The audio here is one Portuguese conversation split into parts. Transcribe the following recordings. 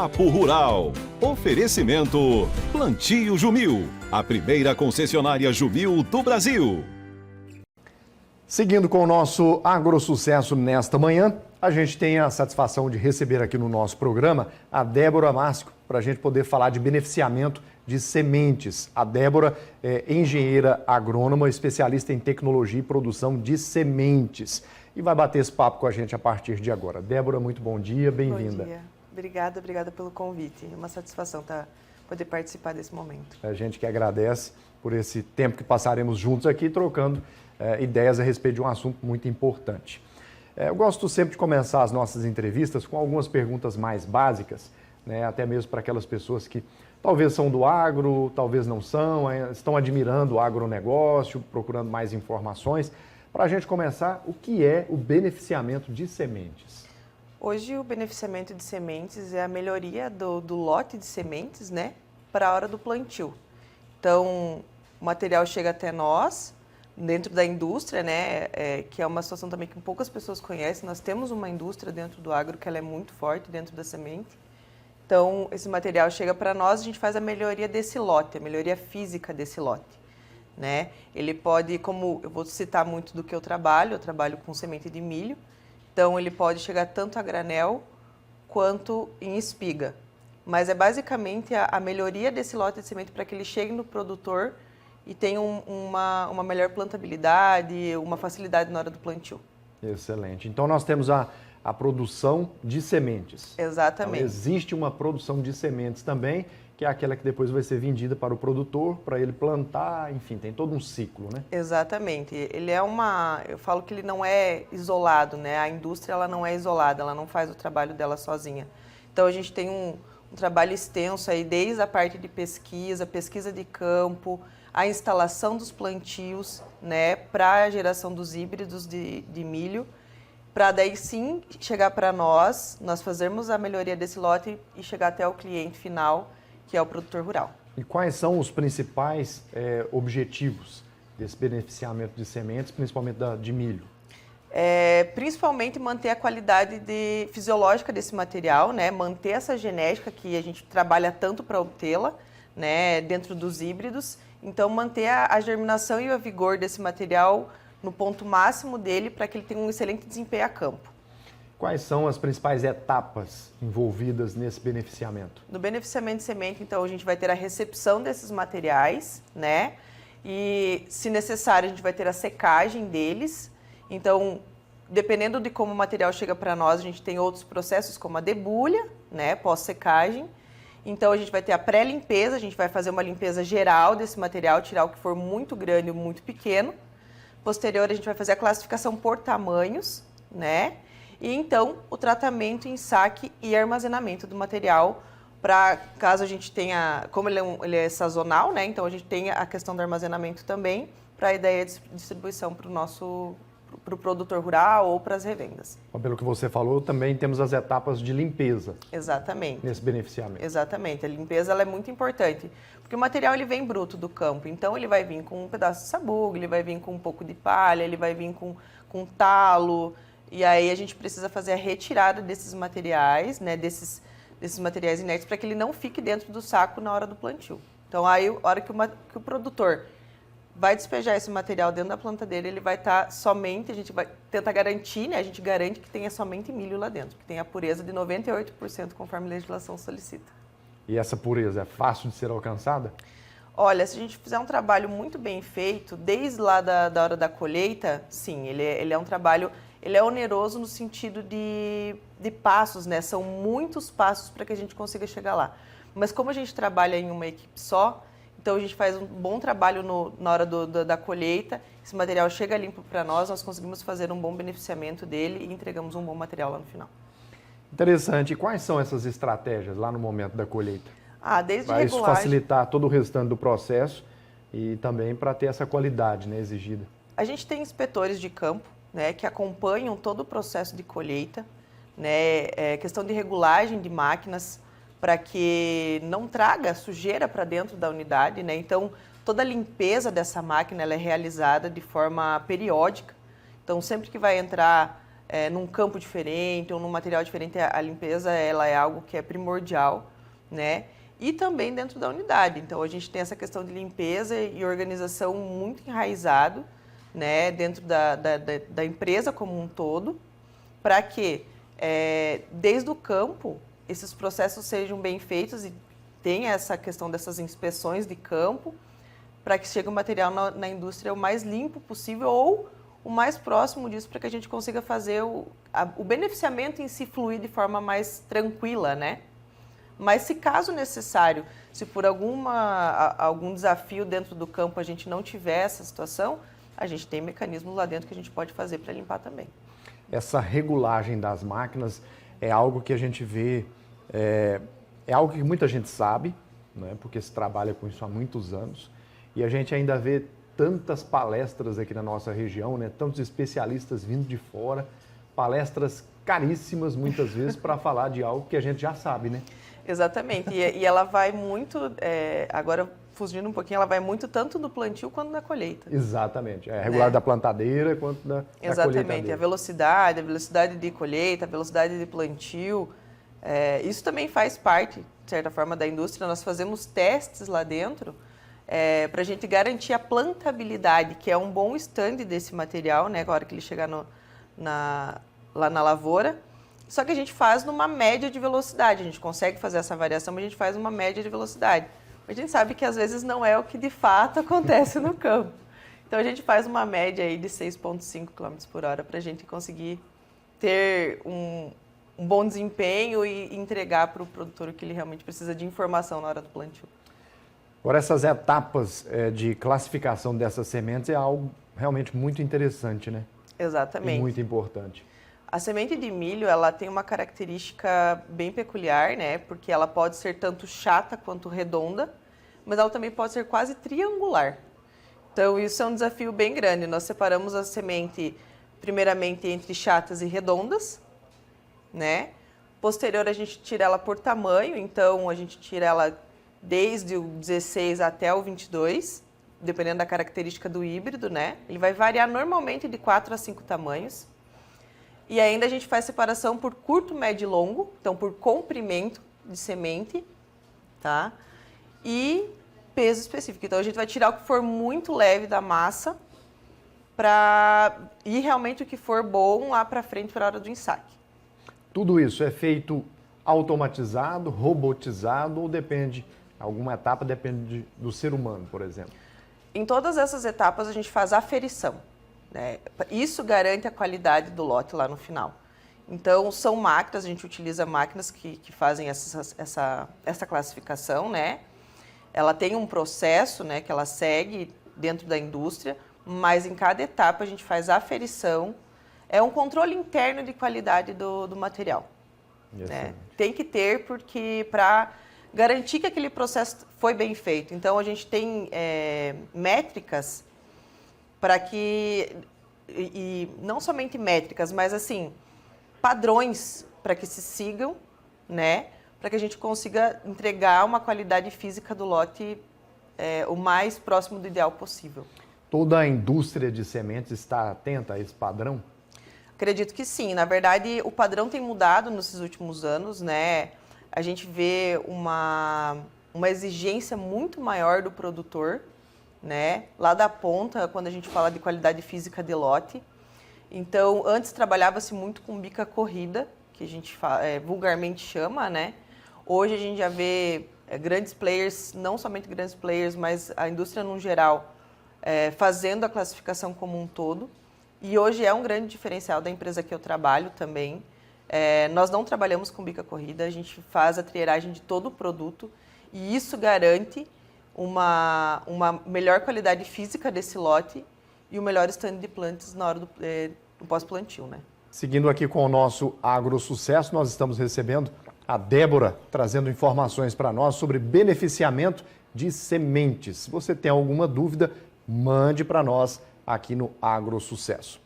Papo Rural. Oferecimento Plantio Jumil, a primeira concessionária Jumil do Brasil. Seguindo com o nosso AgroSucesso nesta manhã, a gente tem a satisfação de receber aqui no nosso programa a Débora Máscio, para a gente poder falar de beneficiamento de sementes. A Débora é engenheira agrônoma, especialista em tecnologia e produção de sementes. E vai bater esse papo com a gente a partir de agora. Débora, muito bom dia, bem-vinda. Bom dia. Obrigada pelo convite. É uma satisfação poder participar desse momento. A gente que agradece por esse tempo que passaremos juntos aqui, trocando ideias a respeito de um assunto muito importante. Eu gosto sempre de começar as nossas entrevistas com algumas perguntas mais básicas, né, até mesmo para aquelas pessoas que talvez são do agro, talvez não são, estão admirando o agronegócio, procurando mais informações. Para a gente começar, o que é o beneficiamento de sementes? Hoje o beneficiamento de sementes é a melhoria do lote de sementes, né, para a hora do plantio. Então, o material chega até nós, dentro da indústria, né, que é uma situação também que poucas pessoas conhecem. Nós temos uma indústria dentro do agro que ela é muito forte dentro da semente. Então, esse material chega para nós, a gente faz a melhoria desse lote, a melhoria física desse lote, né? Ele pode, como eu vou citar muito do que eu trabalho com semente de milho, então ele pode chegar tanto a granel quanto em espiga. Mas é basicamente a melhoria desse lote de semente para que ele chegue no produtor e tenha uma melhor plantabilidade, uma facilidade na hora do plantio. Excelente. Então nós temos a produção de sementes. Exatamente. Então, existe uma produção de sementes também, que é aquela que depois vai ser vendida para o produtor, para ele plantar, enfim, tem todo um ciclo, né? Exatamente. Ele é eu falo que ele não é isolado, né? A indústria ela não é isolada, ela não faz o trabalho dela sozinha. Então a gente tem um trabalho extenso aí, desde a parte de pesquisa de campo, a instalação dos plantios, né, para a geração dos híbridos de milho, para daí sim chegar para nós fazermos a melhoria desse lote e chegar até o cliente final, que é o produtor rural. E quais são os principais objetivos desse beneficiamento de sementes, principalmente de milho? Principalmente manter a qualidade fisiológica desse material, né? Manter essa genética que a gente trabalha tanto para obtê-la, né, dentro dos híbridos. Então, manter a germinação e o vigor desse material no ponto máximo dele para que ele tenha um excelente desempenho a campo. Quais são as principais etapas envolvidas nesse beneficiamento? No beneficiamento de semente, então, a gente vai ter a recepção desses materiais, né? E, se necessário, a gente vai ter a secagem deles. Então, dependendo de como o material chega para nós, a gente tem outros processos, como a debulha, né? Pós-secagem. Então, a gente vai ter a pré-limpeza, a gente vai fazer uma limpeza geral desse material, tirar o que for muito grande ou muito pequeno. Posterior, a gente vai fazer a classificação por tamanhos, né? E então, o tratamento em saque e armazenamento do material, para caso a gente tenha, como ele é sazonal, né? Então, a gente tem a questão do armazenamento também, para a ideia de distribuição para o produtor rural ou para as revendas. Pelo que você falou, também temos as etapas de limpeza. Exatamente. Nesse beneficiamento. Exatamente. A limpeza ela é muito importante, porque o material ele vem bruto do campo, então ele vai vir com um pedaço de sabugo, ele vai vir com um pouco de palha, ele vai vir com talo, e aí a gente precisa fazer a retirada desses materiais, né, desses materiais inertes, para que ele não fique dentro do saco na hora do plantio. Então, aí, a hora que o produtor vai despejar esse material dentro da planta dele, ele vai estar somente, a gente vai tentar garantir, né? A gente garante que tenha somente milho lá dentro, que tenha a pureza de 98%, conforme a legislação solicita. E essa pureza é fácil de ser alcançada? Olha, se a gente fizer um trabalho muito bem feito, desde lá da hora da colheita, sim, ele é um trabalho, ele é oneroso no sentido de passos, né? São muitos passos para que a gente consiga chegar lá. Mas como a gente trabalha em uma equipe só, então a gente faz um bom trabalho na hora da colheita, esse material chega limpo para nós conseguimos fazer um bom beneficiamento dele e entregamos um bom material lá no final. Interessante. E quais são essas estratégias lá no momento da colheita? Desde para isso regulagem, facilitar todo o restante do processo e também para ter essa qualidade, né, exigida. A gente tem inspetores de campo, né, que acompanham todo o processo de colheita, né, questão de regulagem de máquinas, para que não traga sujeira para dentro da unidade, né? Então, toda a limpeza dessa máquina ela é realizada de forma periódica. Então, sempre que vai entrar num campo diferente ou num material diferente, a limpeza ela é algo que é primordial, né? E também dentro da unidade. Então, a gente tem essa questão de limpeza e organização muito enraizado, né, dentro da empresa como um todo, para que, desde o campo, esses processos sejam bem feitos e tenha essa questão dessas inspeções de campo, para que chegue o material na indústria o mais limpo possível ou o mais próximo disso, para que a gente consiga fazer o beneficiamento em si fluir de forma mais tranquila, né? Mas se caso necessário, se por algum desafio dentro do campo a gente não tiver essa situação, a gente tem mecanismos lá dentro que a gente pode fazer para limpar também. Essa regulagem das máquinas é algo que a gente vê, é algo que muita gente sabe, né, porque se trabalha com isso há muitos anos, e a gente ainda vê tantas palestras aqui na nossa região, né, tantos especialistas vindo de fora, palestras caríssimas muitas vezes para falar de algo que a gente já sabe, né? Exatamente, e ela vai muito, agora fugindo um pouquinho, ela vai muito tanto do plantio quanto da colheita. Exatamente, regular da plantadeira quanto da colheitadeira. Exatamente, a velocidade de colheita, a velocidade de plantio, isso também faz parte, de certa forma, da indústria. Nós fazemos testes lá dentro para a gente garantir a plantabilidade, que é um bom stand desse material, né, na hora que ele chegar lá na lavoura. Só que a gente faz numa média de velocidade, a gente consegue fazer essa variação, mas a gente faz uma média de velocidade. A gente sabe que às vezes não é o que de fato acontece no campo. Então a gente faz uma média aí de 6,5 km por hora para a gente conseguir ter um bom desempenho e entregar para o produtor o que ele realmente precisa de informação na hora do plantio. Agora, essas etapas de classificação dessas sementes é algo realmente muito interessante, né? Exatamente. E muito importante. A semente de milho, ela tem uma característica bem peculiar, né? Porque ela pode ser tanto chata quanto redonda, mas ela também pode ser quase triangular. Então, isso é um desafio bem grande. Nós separamos a semente, primeiramente, entre chatas e redondas, né? Posterior, a gente tira ela por tamanho, então a gente tira ela desde o 16 até o 22, dependendo da característica do híbrido, né? Ele vai variar normalmente de 4 a 5 tamanhos. E ainda a gente faz separação por curto, médio e longo, então por comprimento de semente, tá? E peso específico. Então a gente vai tirar o que for muito leve da massa para ir realmente o que for bom lá para frente para a hora do ensaque. Tudo isso é feito automatizado, robotizado ou depende, alguma etapa depende do ser humano, por exemplo? Em todas essas etapas a gente faz aferição. Isso garante a qualidade do lote lá no final. Então, são máquinas, a gente utiliza máquinas que fazem essa classificação, né? Ela tem um processo, né, que ela segue dentro da indústria, mas em cada etapa a gente faz a aferição. É um controle interno de qualidade do material. Né? Tem que ter, porque para garantir que aquele processo foi bem feito. Então, a gente tem métricas para que, e não somente métricas, mas assim, padrões para que se sigam, né? Para que a gente consiga entregar uma qualidade física do lote o mais próximo do ideal possível. Toda a indústria de sementes está atenta a esse padrão? Acredito que sim. Na verdade, o padrão tem mudado nesses últimos anos, né? A gente vê uma exigência muito maior do produtor, né? Lá da ponta, quando a gente fala de qualidade física de lote. Então, antes trabalhava-se muito com bica corrida, que a gente vulgarmente chama, né? Hoje a gente já vê grandes players, não somente grandes players, mas a indústria no geral, fazendo a classificação como um todo. E hoje é um grande diferencial da empresa que eu trabalho também. Nós não trabalhamos com bica corrida, a gente faz a triagem de todo o produto e isso garante uma melhor qualidade física desse lote e o melhor stand de plantas na hora do pós-plantio, né? Seguindo aqui com o nosso AgroSucesso, nós estamos recebendo a Débora, trazendo informações para nós sobre beneficiamento de sementes. Se você tem alguma dúvida, mande para nós aqui no AgroSucesso.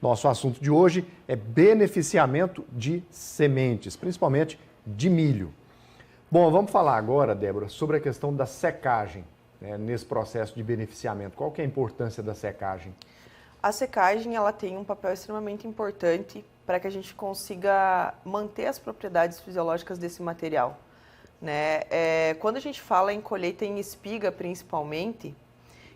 Nosso assunto de hoje é beneficiamento de sementes, principalmente de milho. Bom, vamos falar agora, Débora, sobre a questão da secagem, né, nesse processo de beneficiamento. Qual que é a importância da secagem? A secagem ela tem um papel extremamente importante para que a gente consiga manter as propriedades fisiológicas desse material, né? Quando a gente fala em colheita em espiga, principalmente,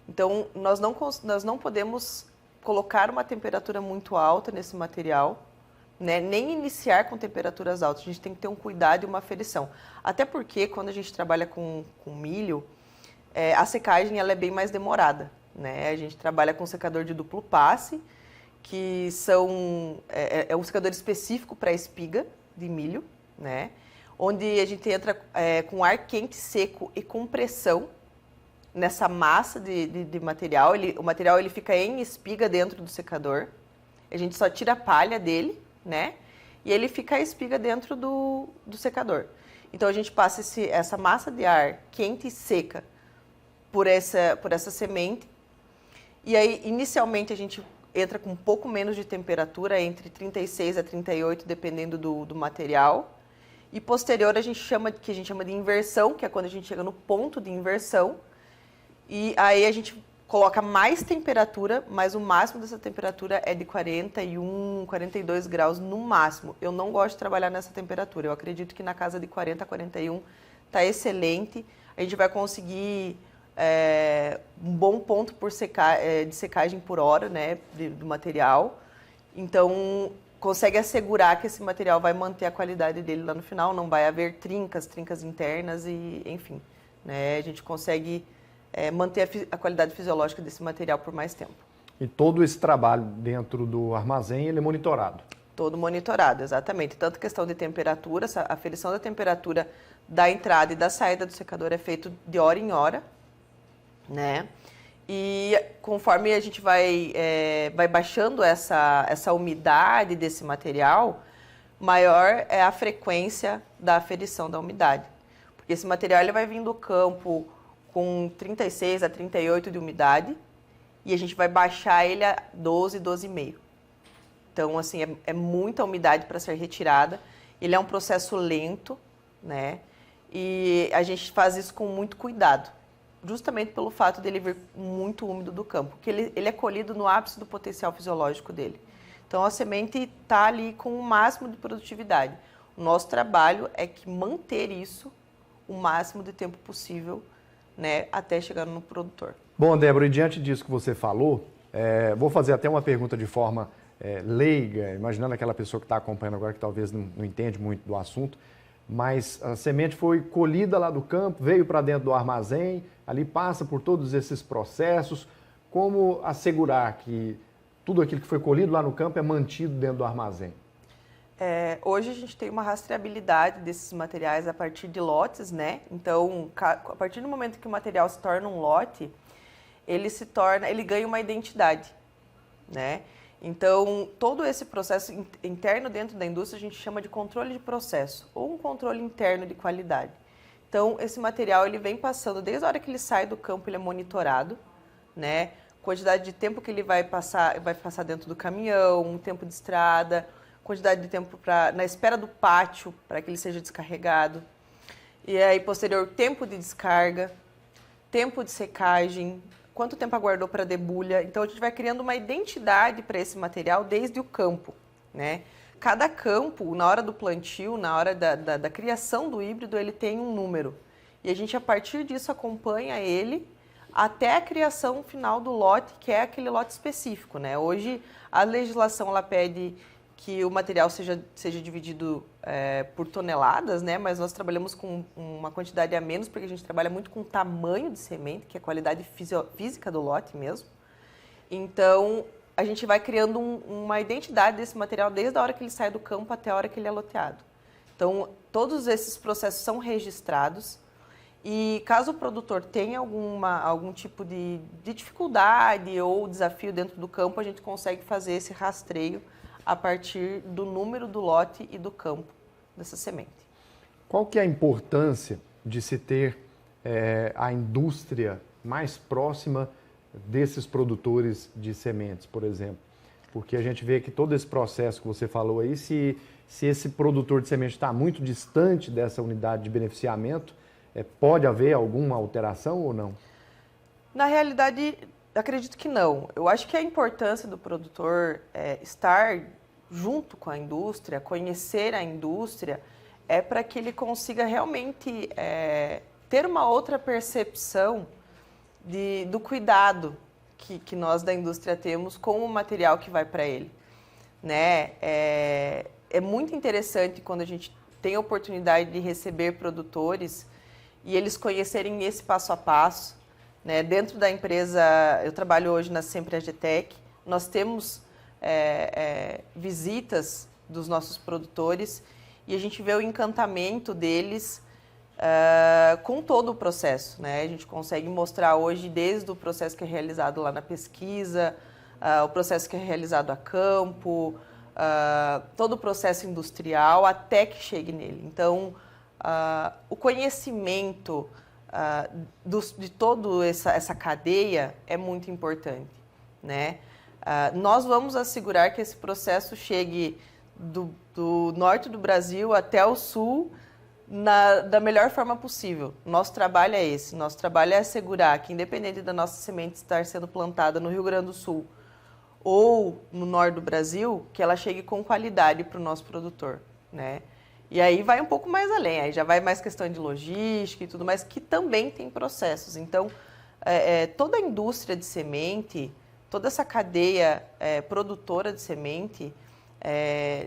então nós não podemos colocar uma temperatura muito alta nesse material, né? Nem iniciar com temperaturas altas. A gente tem que ter um cuidado e uma aferição. Até porque quando a gente trabalha com milho, a secagem ela é bem mais demorada, né? A gente trabalha com secador de duplo passe, que é um secador específico para espiga de milho, né? Onde a gente entra com ar quente seco e com pressão nessa massa de material. O material ele fica em espiga dentro do secador. A gente só tira a palha dele, né? E ele fica a espiga dentro do secador. Então a gente passa essa massa de ar quente e seca por essa semente. E aí, inicialmente, a gente entra com um pouco menos de temperatura, entre 36 a 38, dependendo do material. E posterior, a gente chama de inversão, que é quando a gente chega no ponto de inversão. E aí a gente coloca mais temperatura, mas o máximo dessa temperatura é de 41, 42 graus no máximo. Eu não gosto de trabalhar nessa temperatura. Eu acredito que na casa de 40 a 41 está excelente. A gente vai conseguir um bom ponto de secagem por hora, né, do material. Então, consegue assegurar que esse material vai manter a qualidade dele lá no final, não vai haver trincas internas e, enfim, né, a gente consegue manter a qualidade fisiológica desse material por mais tempo. E todo esse trabalho dentro do armazém, ele é monitorado? Todo monitorado, exatamente. Tanto questão de temperatura, a aferição da temperatura da entrada e da saída do secador é feito de hora em hora, né? E conforme a gente vai baixando essa umidade desse material, maior é a frequência da aferição da umidade. Porque esse material ele vai vir do campo com 36 a 38 de umidade e a gente vai baixar ele a 12, 12,5. Então, assim, é muita umidade para ser retirada. Ele é um processo lento, né? E a gente faz isso com muito cuidado, justamente pelo fato dele vir muito úmido do campo, que ele é colhido no ápice do potencial fisiológico dele. Então, a semente está ali com o máximo de produtividade. O nosso trabalho é que manter isso o máximo de tempo possível, né, até chegar no produtor. Bom, Débora, e diante disso que você falou, vou fazer até uma pergunta de forma leiga, imaginando aquela pessoa que está acompanhando agora que talvez não entende muito do assunto, mas a semente foi colhida lá do campo, veio para dentro do armazém, ali passa por todos esses processos. Como assegurar que tudo aquilo que foi colhido lá no campo é mantido dentro do armazém? Hoje a gente tem uma rastreabilidade desses materiais a partir de lotes, né? Então, a partir do momento que o material se torna um lote, ele ganha uma identidade, né? Então, todo esse processo interno dentro da indústria a gente chama de controle de processo ou um controle interno de qualidade. Então, esse material ele vem passando, desde a hora que ele sai do campo, ele é monitorado, né? Quantidade de tempo que ele vai passar dentro do caminhão, tempo de estrada, quantidade de tempo na espera do pátio para que ele seja descarregado. E aí, posterior, tempo de descarga, tempo de secagem, quanto tempo aguardou para debulha. Então, a gente vai criando uma identidade para esse material desde o campo, né? Cada campo, na hora do plantio, na hora da criação do híbrido, ele tem um número. E a gente, a partir disso, acompanha ele até a criação final do lote, que é aquele lote específico, né? Hoje, a legislação ela pede que o material seja dividido por toneladas, né? Mas nós trabalhamos com uma quantidade a menos, porque a gente trabalha muito com o tamanho de semente, que é a qualidade física do lote mesmo. Então, a gente vai criando uma identidade desse material desde a hora que ele sai do campo até a hora que ele é loteado. Então, todos esses processos são registrados e caso o produtor tenha algum tipo de dificuldade ou desafio dentro do campo, a gente consegue fazer esse rastreio a partir do número do lote e do campo dessa semente. Qual que é a importância de se ter a indústria mais próxima desses produtores de sementes, por exemplo? Porque a gente vê que todo esse processo que você falou aí, se esse produtor de semente está muito distante dessa unidade de beneficiamento, pode haver alguma alteração ou não? Na realidade, acredito que não. Eu acho que a importância do produtor estar junto com a indústria, conhecer a indústria, é para que ele consiga realmente ter uma outra percepção do cuidado que nós da indústria temos com o material que vai para ele. Né? É muito interessante quando a gente tem a oportunidade de receber produtores e eles conhecerem esse passo a passo. Né? Dentro da empresa, eu trabalho hoje na Sempre AGTEC, nós temos visitas dos nossos produtores e a gente vê o encantamento deles com todo o processo. Né? A gente consegue mostrar hoje desde o processo que é realizado lá na pesquisa, o processo que é realizado a campo, todo o processo industrial até que chegue nele. Então, o conhecimento de toda essa cadeia é muito importante. Né? Nós vamos assegurar que esse processo chegue do norte do Brasil até o sul da melhor forma possível. Nosso trabalho é esse. Nosso trabalho é assegurar que, independente da nossa semente estar sendo plantada no Rio Grande do Sul ou no norte do Brasil, que ela chegue com qualidade para o nosso produtor. Né? E aí vai um pouco mais além, aí já vai mais questão de logística e tudo mais, que também tem processos. Então, toda a indústria de semente, toda essa cadeia produtora de semente,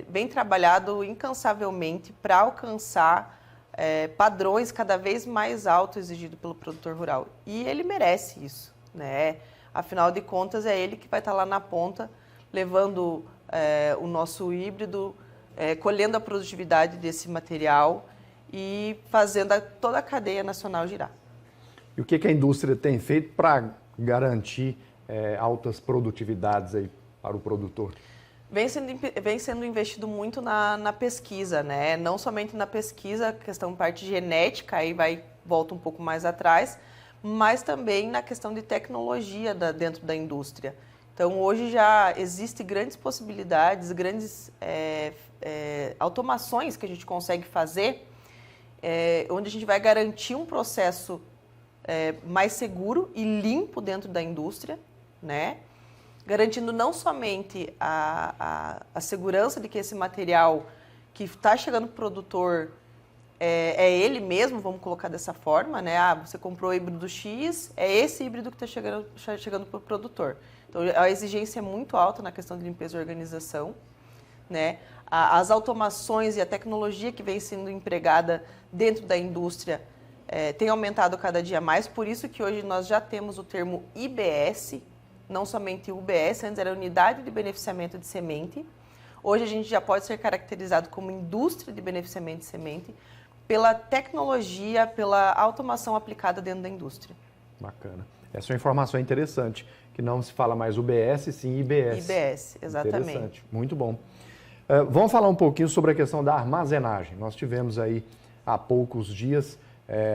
vem trabalhado incansavelmente para alcançar padrões cada vez mais altos exigidos pelo produtor rural. E ele merece isso. Né? Afinal de contas, é ele que vai estar lá na ponta, levando o nosso híbrido, colhendo a produtividade desse material e fazendo toda a cadeia nacional girar. E o que a indústria tem feito para garantir altas produtividades aí para o produtor? Vem sendo investido muito na pesquisa, né? Não somente na pesquisa, questão parte genética, aí volta um pouco mais atrás, mas também na questão de tecnologia dentro da indústria. Então, hoje já existem grandes possibilidades, grandes automações que a gente consegue fazer, onde a gente vai garantir um processo mais seguro e limpo dentro da indústria, né? Garantindo não somente a segurança de que esse material que está chegando para o produtor é ele mesmo, vamos colocar dessa forma, né? Você comprou o híbrido X, é esse híbrido que está chegando para o produtor. Então, a exigência é muito alta na questão de limpeza e organização, né? As automações e a tecnologia que vem sendo empregada dentro da indústria tem aumentado cada dia mais, por isso que hoje nós já temos o termo IBS, não somente UBS, antes era Unidade de Beneficiamento de Semente. Hoje a gente já pode ser caracterizado como indústria de beneficiamento de semente pela tecnologia, pela automação aplicada dentro da indústria. Bacana. Essa é uma informação interessante, que não se fala mais UBS, sim IBS. IBS, exatamente. Interessante, muito bom. Vamos falar um pouquinho sobre a questão da armazenagem. Nós tivemos aí há poucos dias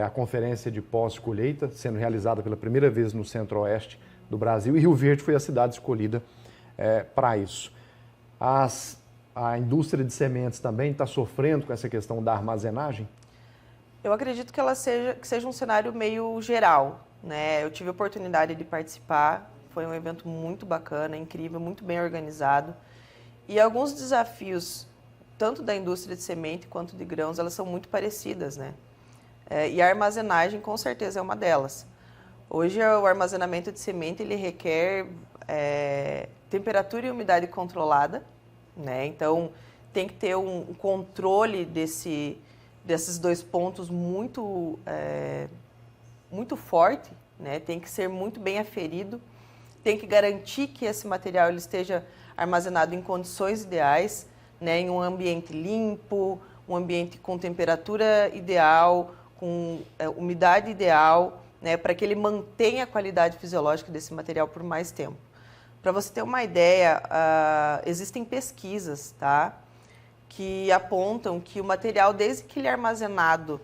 a conferência de pós-colheita, sendo realizada pela primeira vez no Centro-Oeste do Brasil, e Rio Verde foi a cidade escolhida para isso. A indústria de sementes também está sofrendo com essa questão da armazenagem? Eu acredito que que seja um cenário meio geral, né? Eu tive a oportunidade de participar, foi um evento muito bacana, incrível, muito bem organizado. E alguns desafios, tanto da indústria de semente quanto de grãos, elas são muito parecidas, né? E a armazenagem, com certeza, é uma delas. Hoje, o armazenamento de semente, ele requer temperatura e umidade controlada, né? Então, tem que ter um controle desses dois pontos muito forte, né? Tem que ser muito bem aferido, tem que garantir que esse material ele esteja armazenado em condições ideais, né? Em um ambiente limpo, um ambiente com temperatura ideal, com umidade ideal, né, para que ele mantenha a qualidade fisiológica desse material por mais tempo. Para você ter uma ideia, existem pesquisas, tá, que apontam que o material, desde que ele é armazenado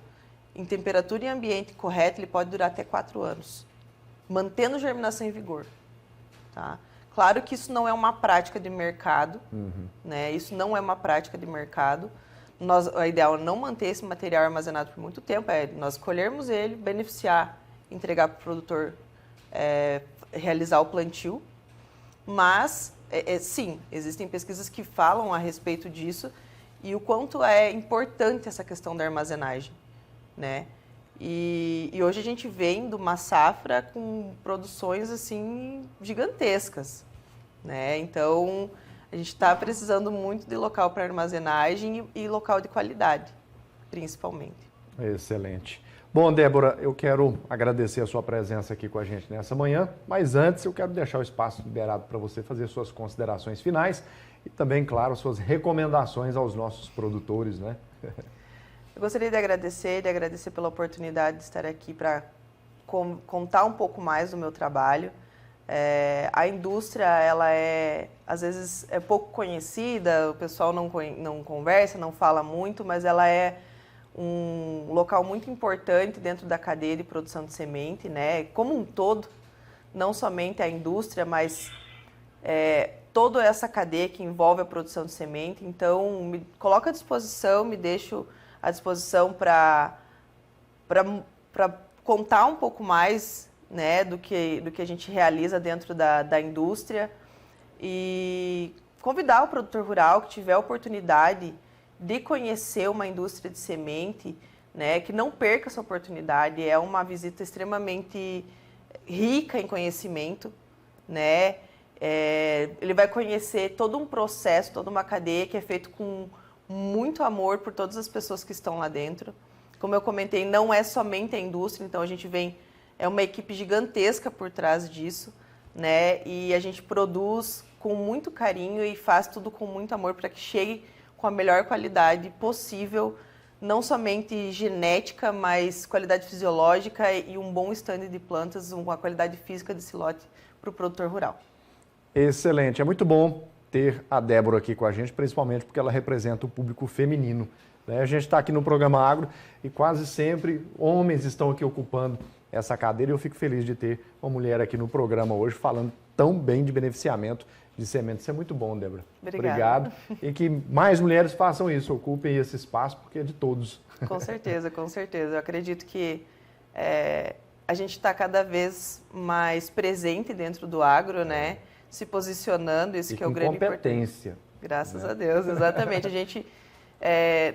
em temperatura e ambiente correto, ele pode durar até 4 anos, mantendo germinação em vigor. Tá? Claro que isso não é uma prática de mercado, né? Isso não é uma prática de mercado. A ideal é não manter esse material armazenado por muito tempo, nós colhermos ele, beneficiar, entregar para o produtor realizar o plantio, mas sim, existem pesquisas que falam a respeito disso e o quanto é importante essa questão da armazenagem, né? E hoje a gente vem de uma safra com produções assim gigantescas, né? Então a gente está precisando muito de local para armazenagem e local de qualidade, principalmente. Excelente. Bom, Débora, eu quero agradecer a sua presença aqui com a gente nessa manhã, mas antes eu quero deixar o espaço liberado para você fazer suas considerações finais e também, claro, suas recomendações aos nossos produtores, né? Eu gostaria de agradecer pela oportunidade de estar aqui para contar um pouco mais do meu trabalho. A indústria, ela às vezes é pouco conhecida, o pessoal não conversa, não fala muito, mas ela é um local muito importante dentro da cadeia de produção de semente, né? Como um todo, não somente a indústria, mas toda essa cadeia que envolve a produção de semente. Então, me coloco à disposição, me deixo à disposição para contar um pouco mais, né, do que a gente realiza dentro da indústria e convidar o produtor rural que tiver a oportunidade de conhecer uma indústria de semente, né, que não perca essa oportunidade. É uma visita extremamente rica em conhecimento, né? Ele vai conhecer todo um processo, toda uma cadeia que é feito com muito amor por todas as pessoas que estão lá dentro. Como eu comentei, não é somente a indústria, então a gente é uma equipe gigantesca por trás disso, né? E a gente produz com muito carinho e faz tudo com muito amor para que chegue com a melhor qualidade possível, não somente genética, mas qualidade fisiológica e um bom estande de plantas, uma qualidade física desse lote para o produtor rural. Excelente, é muito bom ter a Débora aqui com a gente, principalmente porque ela representa o público feminino, né? A gente está aqui no programa Agro e quase sempre homens estão aqui ocupando essa cadeira e eu fico feliz de ter uma mulher aqui no programa hoje falando tão bem de beneficiamento de sementes. Isso é muito bom, Débora. Obrigado. E que mais mulheres façam isso, ocupem esse espaço, porque é de todos. Com certeza, com certeza. Eu acredito que a gente está cada vez mais presente dentro do agro, né? Se posicionando, isso e que é o grande competência. Importante. Graças a Deus, exatamente.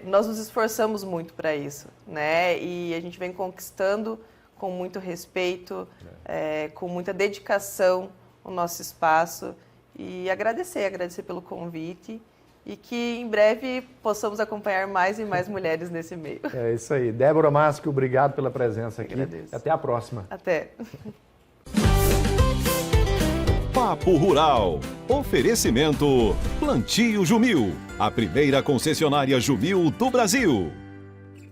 Nós nos esforçamos muito para isso, né? E a gente vem conquistando com muito respeito, com muita dedicação o nosso espaço. E agradecer pelo convite e que em breve possamos acompanhar mais e mais mulheres nesse meio. É isso aí. Débora Maschi, obrigado pela presença aqui. Agradeço. Até a próxima. Até. Papo Rural. Oferecimento Plantio Jumil, a primeira concessionária Jumil do Brasil.